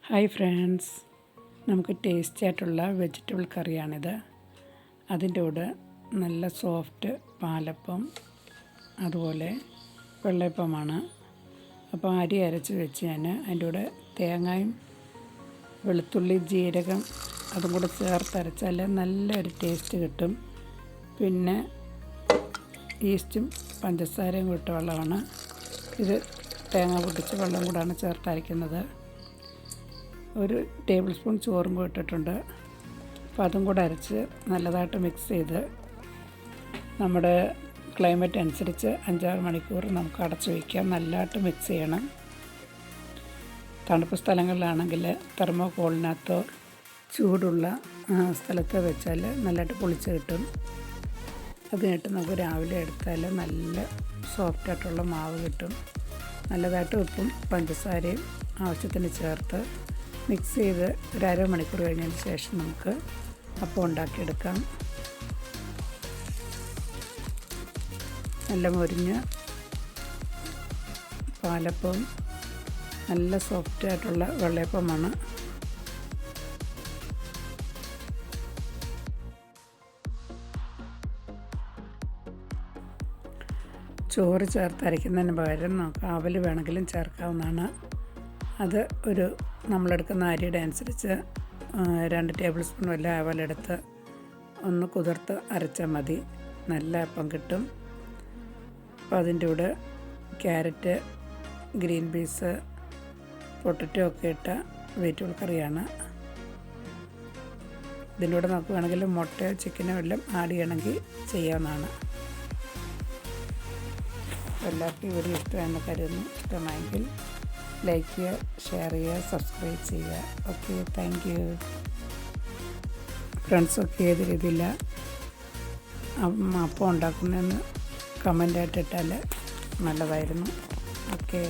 Hi friends, നമുക്ക് tasty ആയിട്ടുള്ള vegetable കറിയാണിത്. അതിൻ്റെ കൂടെ നല്ല സോഫ്റ്റ് പാലപ്പം, അതുപോലെ വെള്ളയപ്പമാണ്. അപ്പോൾ അരി അരച്ച് വെച്ച് ഞാൻ അതിൻ്റെ കൂടെ തേങ്ങയും വെളുത്തുള്ളി ജീരകം അതും കൂടെ ചേർത്തരച്ചാൽ നല്ലൊരു ടേസ്റ്റ് കിട്ടും. പിന്നെ ഈസ്റ്റും പഞ്ചസാരയും കൂട്ട വെള്ളമാണ് ഇത്. തേങ്ങ പൊട്ടിച്ച് വെള്ളം കൂടാണ് ചേർത്തരയ്ക്കുന്നത്. ഒരു ടേബിൾ സ്പൂൺ ചോറും കൂടി ഇട്ടിട്ടുണ്ട്. അപ്പോൾ അതും കൂടെ അരച്ച് നല്ലതായിട്ട് മിക്സ് ചെയ്ത് നമ്മുടെ ക്ലൈമറ്റ് അനുസരിച്ച് 5-6 മണിക്കൂർ നമുക്ക് അടച്ചു വയ്ക്കാം. നല്ലതായിട്ട് മിക്സ് ചെയ്യണം. തണുപ്പ് സ്ഥലങ്ങളിലാണെങ്കിൽ തെർമോക്കോളിനകത്തോ ചൂടുള്ള സ്ഥലത്ത് വെച്ചാൽ നല്ലതായിട്ട് പൊളിച്ച് കിട്ടും. അത് കഴിഞ്ഞിട്ട് നമുക്ക് രാവിലെ എടുത്താൽ നല്ല സോഫ്റ്റായിട്ടുള്ള മാവ് കിട്ടും. നല്ലതായിട്ട് ഉപ്പും പഞ്ചസാരയും ആവശ്യത്തിന് ചേർത്ത് മിക്സ് ചെയ്ത് ഒരു അരമണിക്കൂർ കഴിഞ്ഞതിന് ശേഷം നമുക്ക് അപ്പം ഉണ്ടാക്കിയെടുക്കാം. നല്ല മൊരിഞ്ഞ പാലപ്പവും നല്ല സോഫ്റ്റായിട്ടുള്ള വെള്ളയപ്പമാണ്. ചോറ് ചേർത്തരയ്ക്കുന്നതിന് പകരം നമുക്ക് അവൽ വേണമെങ്കിലും ചേർക്കാവുന്നതാണ്. അത് നമ്മളെടുക്കുന്ന അരിയുടെ അനുസരിച്ച് 2 ടേബിൾ സ്പൂൺ വല്ല അവലെടുത്ത് ഒന്ന് കുതിർത്ത് അരച്ചാൽ മതി. നല്ല അപ്പം കിട്ടും. അപ്പോൾ അതിൻ്റെ കൂടെ ക്യാരറ്റ്, ഗ്രീൻ പീസ്, പൊട്ടറ്റോ ഒക്കെ ഇട്ട വെജിറ്റബിൾ കറിയാണ്. ഇതിൻ്റെ കൂടെ നമുക്ക് വേണമെങ്കിൽ മുട്ടയോ ചിക്കനോ എല്ലാം ആഡ് ചെയ്യണമെങ്കിൽ ചെയ്യാവുന്നതാണ്. എല്ലാവർക്കും ഇവിടെ ഇഷ്ടമെന്ന് കരുതുന്നു. ഇഷ്ടമായെങ്കിൽ ലൈക്ക് ചെയ്യുക, ഷെയർ ചെയ്യുക, സബ്സ്ക്രൈബ് ചെയ്യുക. Okay, thank you. ഫ്രണ്ട്സൊക്കെ ഏത് രീതിയിലാണ് അപ്പം ഉണ്ടാക്കുന്നതെന്ന് കമൻ്റായിട്ട് ഇട്ടാൽ നല്ലതായിരുന്നു. ഓക്കെ.